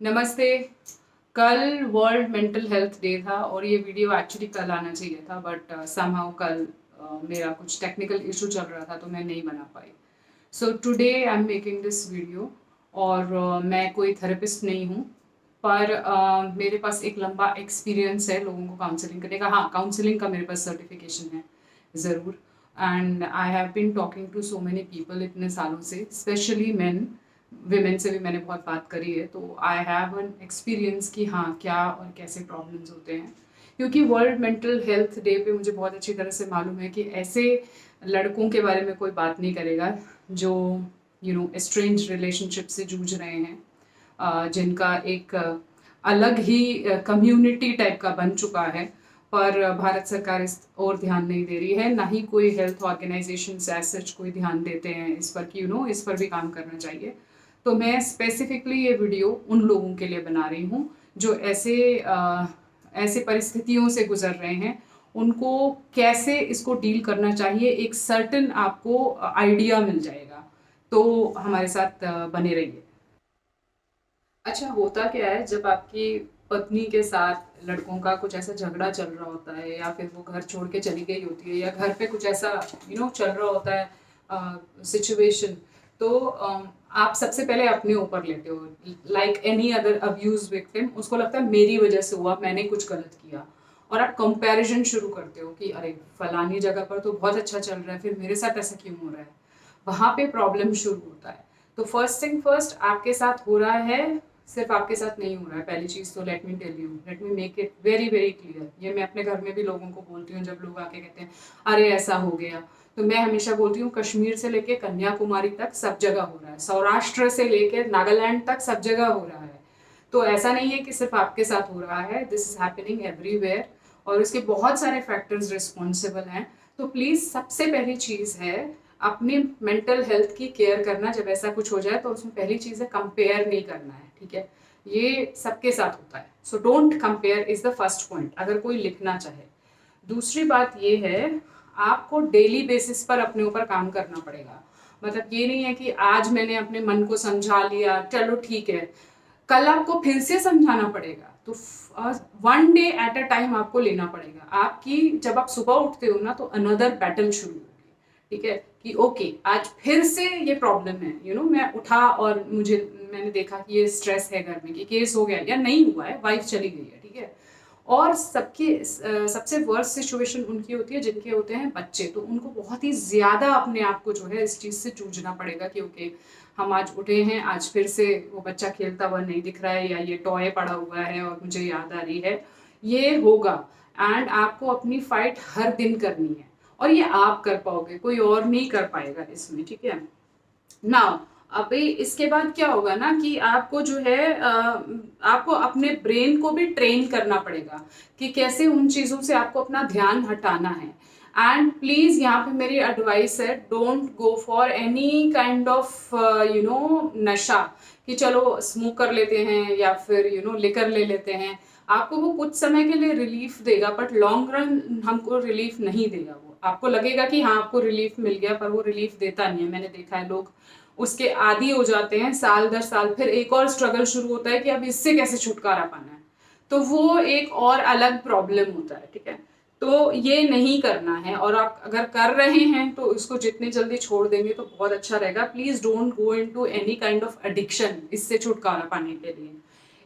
नमस्ते। कल world mental health day था और ये वीडियो एक्चुअली कल आना चाहिए था, बट समहाउ कल मेरा कुछ टेक्निकल इशू चल रहा था तो मैं नहीं बना पाई। So today I am making this video. और मैं कोई थेरेपिस्ट नहीं हूँ, पर मेरे पास एक लंबा एक्सपीरियंस है लोगों को काउंसलिंग करने का। हाँ, काउंसलिंग का मेरे पास सर्टिफिकेशन है ज़रूर। And I have been talking to so many people इतने सालों से, स्पेशली मेन। विमेन से भी मैंने बहुत बात करी है, तो आई हैव एन एक्सपीरियंस कि हाँ, क्या और कैसे प्रॉब्लम्स होते हैं। क्योंकि वर्ल्ड मेंटल हेल्थ डे पे मुझे बहुत अच्छी तरह से मालूम है कि ऐसे लड़कों के बारे में कोई बात नहीं करेगा जो एस्ट्रेंज रिलेशनशिप से जूझ रहे हैं, जिनका एक अलग ही कम्युनिटी टाइप का बन चुका है। पर भारत सरकार इस और ध्यान नहीं दे रही है, ना ही कोई हेल्थ ऑर्गेनाइजेशन एज सच कोई ध्यान देते हैं इस पर कि इस पर भी काम करना चाहिए। तो मैं स्पेसिफिकली ये वीडियो उन लोगों के लिए बना रही हूँ जो ऐसे परिस्थितियों से गुजर रहे हैं। उनको कैसे इसको डील करना चाहिए, एक सर्टेन आपको आइडिया मिल जाएगा। तो हमारे साथ बने रहिए। अच्छा, होता क्या है जब आपकी पत्नी के साथ लड़कों का कुछ ऐसा झगड़ा चल रहा होता है, या फिर वो घर छोड़ के चली गई होती है, या घर पे कुछ ऐसा चल रहा होता है सिचुएशन। तो आप सबसे पहले अपने ऊपर लेते हो, like any other abuse victim. उसको लगता है मेरी वजह से हुआ, मैंने कुछ गलत किया। और आप कंपैरिजन शुरू करते हो कि अरे फलानी जगह पर तो बहुत अच्छा चल रहा है, फिर मेरे साथ ऐसा क्यों हो रहा है। वहाँ पे प्रॉब्लम शुरू होता है। तो फर्स्ट थिंग फर्स्ट, आपके साथ हो रहा है, सिर्फ आपके साथ नहीं हो रहा है। पहली चीज़ तो let me tell you, let me make it very very clear. ये मैं अपने घर में भी लोगों को बोलती हूँ जब लोग आके कहते हैं अरे ऐसा हो गया। तो मैं हमेशा बोलती हूँ कश्मीर से लेके कन्याकुमारी तक सब जगह हो रहा है, सौराष्ट्र से लेके नागालैंड तक सब जगह हो रहा है। तो ऐसा नहीं है कि सिर्फ आपके साथ हो रहा है, दिस इज हैपनिंग एवरीवेयर। और इसके बहुत सारे फैक्टर्स रिस्पॉन्सिबल हैं। तो प्लीज़ सबसे पहली चीज़ है अपनी मेंटल हेल्थ की केयर करना। जब ऐसा कुछ हो जाए तो उसमें पहली चीज़ है कंपेयर नहीं करना है, ठीक है। ये सबके साथ होता है, so don't compare is the first point अगर कोई लिखना चाहे। दूसरी बात ये है, आपको डेली बेसिस पर अपने ऊपर काम करना पड़ेगा। मतलब ये नहीं है कि आज मैंने अपने मन को समझा लिया चलो ठीक है, कल आपको फिर से समझाना पड़ेगा। तो one day at a time आपको लेना पड़ेगा। आपकी जब आप सुबह उठते हो ना, तो अनदर बैटल शुरू होगी, ठीक है। कि ओके, आज फिर से ये प्रॉब्लम है, मैं उठा और मैंने देखा कि ये स्ट्रेस है, घर में कि केस हो गया या नहीं हुआ है, वाइफ चली गई है, ठीक है। और सबसे वर्स्ट सिचुएशन उनकी होती है जिनके होते हैं बच्चे। तो उनको बहुत ही ज़्यादा अपने आप को जो है इस चीज़ से जूझना पड़ेगा कि ओके, हम आज उठे हैं, आज फिर से वो बच्चा खेलता हुआ नहीं दिख रहा है, या ये टॉय पड़ा हुआ है और मुझे याद आ रही है। ये होगा। एंड आपको अपनी फाइट हर दिन करनी है, और ये आप कर पाओगे, कोई और नहीं कर पाएगा इसमें, ठीक है ना। अभी इसके बाद क्या होगा ना कि आपको जो है आपको अपने ब्रेन को भी ट्रेन करना पड़ेगा कि कैसे उन चीज़ों से आपको अपना ध्यान हटाना है। एंड प्लीज़ यहाँ पे मेरी एडवाइस है, don't go for any kind of नशा, कि चलो स्मोक कर लेते हैं या फिर लिकर ले लेते हैं। आपको वो कुछ समय के लिए रिलीफ देगा, बट लॉन्ग रन हमको रिलीफ नहीं देगा। वो आपको लगेगा कि हाँ आपको रिलीफ मिल गया, पर वो रिलीफ देता नहीं है। मैंने देखा है लोग उसके आदी हो जाते हैं, साल दर साल फिर एक और स्ट्रगल शुरू होता है कि अब इससे कैसे छुटकारा पाना है। तो वो एक और अलग प्रॉब्लम होता है, ठीक है। तो ये नहीं करना है, और आप अगर कर रहे हैं तो इसको जितनी जल्दी छोड़ देंगे तो बहुत अच्छा रहेगा। Please don't go into any kind of addiction इससे छुटकारा पाने के लिए।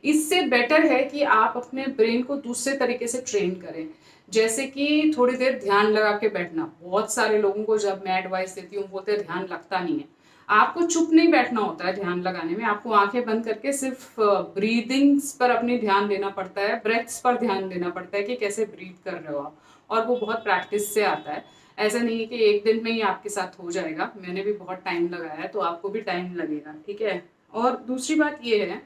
इससे बेटर है कि आप अपने ब्रेन को दूसरे तरीके से ट्रेन करें। जैसे कि थोड़ी देर ध्यान लगा के बैठना। बहुत सारे लोगों को जब मैं एडवाइस देती हूँ बोलते हैं ध्यान लगता नहीं है। आपको चुप नहीं बैठना होता है ध्यान लगाने में, आपको आंखें बंद करके सिर्फ ब्रीदिंग्स पर अपनी ध्यान देना पड़ता है, ब्रेथ्स पर ध्यान देना पड़ता है कि कैसे ब्रीथ कर रहे हो आप। और वो बहुत प्रैक्टिस से आता है। ऐसा नहीं है कि एक दिन में ही आपके साथ हो जाएगा, मैंने भी बहुत टाइम लगाया है, तो आपको भी टाइम लगेगा, ठीक है। और दूसरी बात ये है,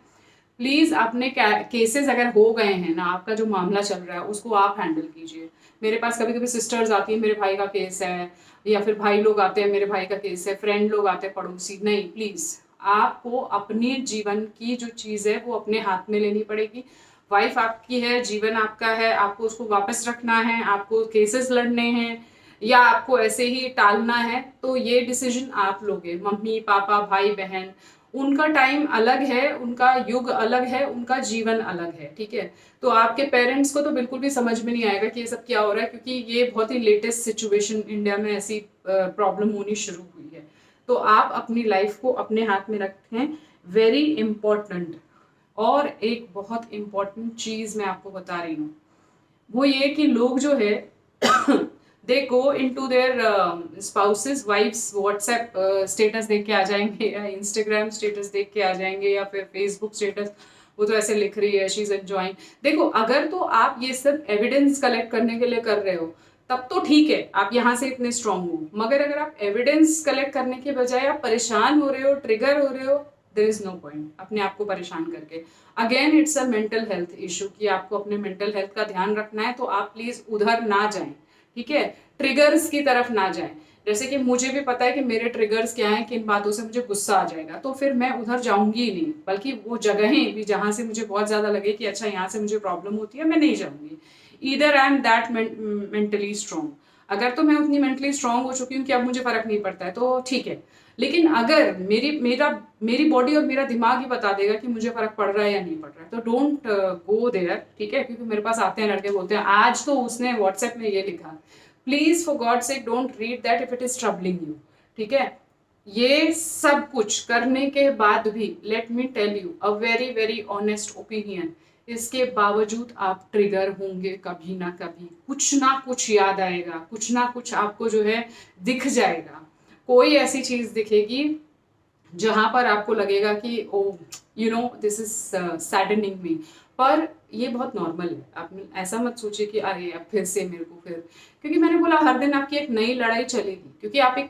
प्लीज अपने केसेस अगर हो गए हैं ना, आपका जो मामला चल रहा है उसको आप हैंडल कीजिए। मेरे पास कभी कभी सिस्टर्स आती है, मेरे भाई का केस है, या फिर भाई लोग आते हैं, मेरे भाई का केस है, फ्रेंड लोग आते हैं, पड़ोसी। नहीं, प्लीज आपको अपने जीवन की जो चीज़ है वो अपने हाथ में लेनी पड़ेगी। वाइफ आपकी है, जीवन आपका है, आपको उसको वापस रखना है, आपको केसेस लड़ने हैं, या आपको ऐसे ही टालना है, तो ये डिसीजन आप लोगे। मम्मी पापा भाई बहन उनका टाइम अलग है, उनका युग अलग है, उनका जीवन अलग है, ठीक है। तो आपके पेरेंट्स को तो बिल्कुल भी समझ में नहीं आएगा कि ये सब क्या हो रहा है, क्योंकि ये बहुत ही लेटेस्ट सिचुएशन इंडिया में ऐसी प्रॉब्लम होनी शुरू हुई है। तो आप अपनी लाइफ को अपने हाथ में रखें, वेरी इंपॉर्टेंट। और एक बहुत इंपॉर्टेंट चीज मैं आपको बता रही हूँ, वो ये कि लोग जो है they go into their spouses wife's WhatsApp status देख के आ जाएंगे, या इंस्टाग्राम स्टेटस देख के आ जाएंगे, या फिर फेसबुक स्टेटस, वो तो ऐसे लिख रही है शी इज एंजॉयिंग। देखो, अगर तो आप ये सब एविडेंस कलेक्ट करने के लिए कर रहे हो तब तो ठीक है, आप यहाँ से इतने स्ट्रांग हो। मगर अगर आप एविडेंस कलेक्ट करने के बजाय आप परेशान हो रहे हो, ट्रिगर हो रहे हो, देयर इज नो पॉइंट अपने आप को परेशान करके। Again it's a mental health issue कि आपको अपने मेंटल हेल्थ का ध्यान रखना है, तो आप प्लीज उधर ना जाएं, ठीक है, ट्रिगर्स की तरफ ना जाएं। जैसे कि मुझे भी पता है कि मेरे ट्रिगर्स क्या हैं, किन बातों से मुझे गुस्सा आ जाएगा, तो फिर मैं उधर जाऊंगी ही नहीं, बल्कि वो जगहें भी जहां से मुझे बहुत ज्यादा लगे कि अच्छा यहाँ से मुझे प्रॉब्लम होती है, मैं नहीं जाऊंगी। Either I am that mentally strong. अगर तो मैं उतनी मेंटली स्ट्रांग हो चुकी हूँ कि अब मुझे फर्क नहीं पड़ता है, तो ठीक है। लेकिन अगर मेरी बॉडी और मेरा दिमाग ही बता देगा कि मुझे फर्क पड़ रहा है या नहीं पड़ रहा है, तो डोंट गो देयर, ठीक है। क्योंकि मेरे पास आते हैं लड़के, बोलते हैं आज तो उसने व्हाट्सएप में ये लिखा। Please for God sake don't read that if it is troubling you, ठीक है। ये सब कुछ करने के बाद भी let me tell you a very very honest opinion, इसके बावजूद आप ट्रिगर होंगे, कभी ना कुछ याद आएगा, कुछ ना कुछ आपको जो है दिख जाएगा। कोई ऐसी चीज दिखेगी जहां पर आपको लगेगा कि oh you know this is saddening me. पर ये बहुत नॉर्मल है, आप ऐसा मत सोचिए कि अरे अब फिर से मेरे को फिर, क्योंकि मैंने बोला हर दिन आपकी एक नई लड़ाई चलेगी, क्योंकि आप एक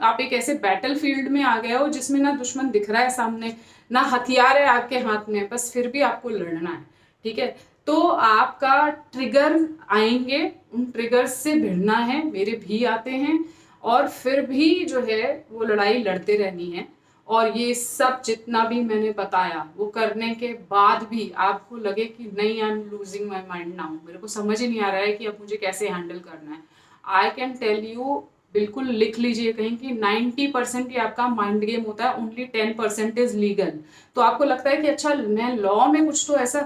आप एक ऐसे बैटल फील्ड में आ गए हो जिसमें ना दुश्मन दिख रहा है सामने, ना हथियार है आपके हाथ में, बस फिर भी आपको लड़ना है, ठीक है। तो आपका ट्रिगर आएंगे, उन ट्रिगर्स से भिड़ना है, मेरे भी आते हैं, और फिर भी जो है वो लड़ाई लड़ते रहनी है। और ये सब जितना भी मैंने बताया वो करने के बाद भी आपको लगे कि नहीं, I am losing my mind now, मेरे को समझ ही नहीं आ रहा है कि अब मुझे कैसे हैंडल करना है, आई कैन टेल यू, बिल्कुल लिख लीजिए कहीं कि 90% ये आपका माइंड गेम होता है, ओनली 10% इज लीगल। तो आपको लगता है कि अच्छा मैं लॉ में कुछ तो ऐसा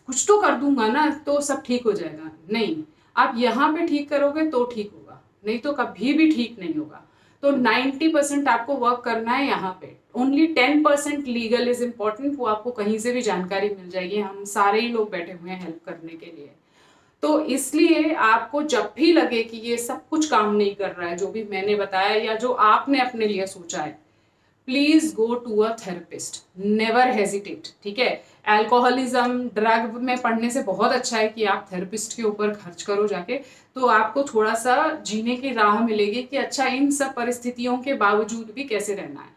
कुछ तो कर दूंगा ना तो सब ठीक हो जाएगा, नहीं। आप यहाँ पे ठीक करोगे तो ठीक होगा, नहीं तो कभी भी ठीक नहीं होगा। तो 90% आपको वर्क करना है यहाँ पे, ओनली 10% लीगल इज इम्पोर्टेंट, वो आपको कहीं से भी जानकारी मिल जाएगी, हम सारे ही लोग बैठे हुए हैं हेल्प करने के लिए। तो इसलिए आपको जब भी लगे कि ये सब कुछ काम नहीं कर रहा है जो भी मैंने बताया या जो आपने अपने लिए सोचा है, please go to a therapist, never hesitate, ठीक है। अल्कोहलिज्म ड्रग में पढ़ने से बहुत अच्छा है कि आप थेरेपिस्ट के ऊपर खर्च करो जाके, तो आपको थोड़ा सा जीने की राह मिलेगी कि अच्छा इन सब परिस्थितियों के बावजूद भी कैसे रहना है।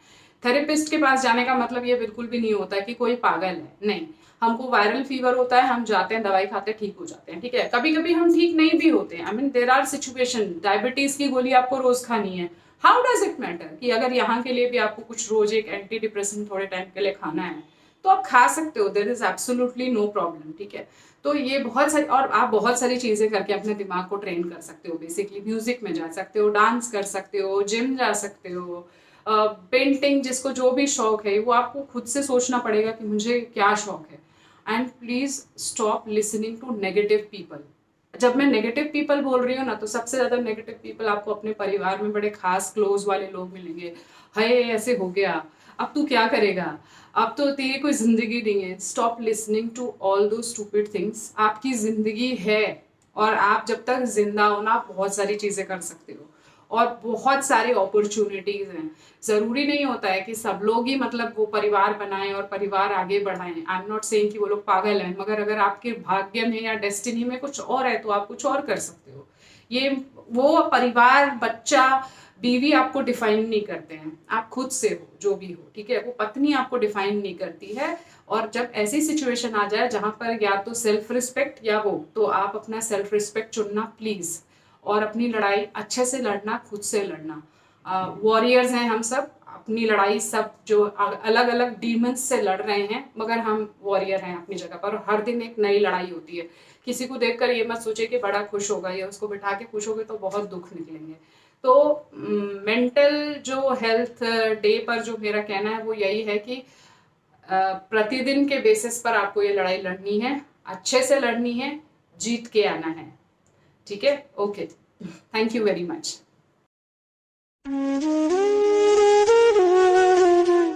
थेरेपिस्ट के पास जाने का मतलब ये बिल्कुल भी नहीं होता कि कोई पागल है, नहीं। हमको वायरल फीवर होता है, हम जाते हैं, दवाई खाते हैं, ठीक हो जाते हैं, ठीक है। कभी कभी हम ठीक नहीं भी होते हैं, I mean there are situation, diabetes की गोली आपको रोज खानी है, हाउ डज इट मैटर कि अगर यहाँ के लिए भी आपको कुछ रोज एक एंटी डिप्रेसेंट थोड़े टाइम के लिए खाना है तो आप खा सकते हो, there is absolutely no problem, ठीक है। तो ये बहुत सारी, और आप बहुत सारी चीजें करके अपने दिमाग को ट्रेन कर सकते हो, बेसिकली म्यूजिक में जा सकते हो, डांस कर सकते हो, जिम जा सकते हो, पेंटिंग, जिसको जो भी शौक है वो आपको खुद से सोचना पड़ेगा कि मुझे क्या शौक है। And please stop listening to negative people. जब मैं नेगेटिव पीपल बोल रही हूँ ना, तो सबसे ज्यादा नेगेटिव पीपल आपको अपने परिवार में बड़े खास क्लोज वाले लोग मिलेंगे। हाय ऐसे हो गया, अब तू क्या करेगा, अब तो तेरी कोई जिंदगी नहीं है। स्टॉप लिसनिंग टू ऑल दो स्टूपिड थिंग्स। आपकी जिंदगी है, और आप जब तक जिंदा हो ना आप बहुत सारी चीजें कर सकते हो, और बहुत सारी अपॉर्चुनिटीज हैं। जरूरी नहीं होता है कि सब लोग ही मतलब वो परिवार बनाएं और परिवार आगे बढ़ाएं। आई एम नॉट सेइंग कि वो लोग पागल हैं, मगर अगर आपके भाग्य में या डेस्टिनी में कुछ और है तो आप कुछ और कर सकते हो। ये वो परिवार, बच्चा, बीवी आपको डिफाइन नहीं करते हैं, आप खुद से हो जो भी हो, ठीक है। वो पत्नी आपको डिफाइन नहीं करती है। और जब ऐसी सिचुएशन आ जाए जहां पर या तो सेल्फ रिस्पेक्ट या वो, तो आप अपना सेल्फ रिस्पेक्ट चुनना प्लीज, और अपनी लड़ाई अच्छे से लड़ना, खुद से लड़ना। वॉरियर्स हैं हम सब, अपनी लड़ाई सब जो अलग अलग डीमंस से लड़ रहे हैं, मगर हम वॉरियर हैं अपनी जगह पर, और हर दिन एक नई लड़ाई होती है। किसी को देखकर ये मत सोचे कि बड़ा खुश होगा, या उसको बिठा के खुश होगे तो बहुत दुख निकलेंगे। तो मेंटल जो हेल्थ डे पर जो मेरा कहना है वो यही है कि प्रतिदिन के बेसिस पर आपको ये लड़ाई लड़नी है, अच्छे से लड़नी है, जीत के आना है। ठीक है, okay, thank you very much.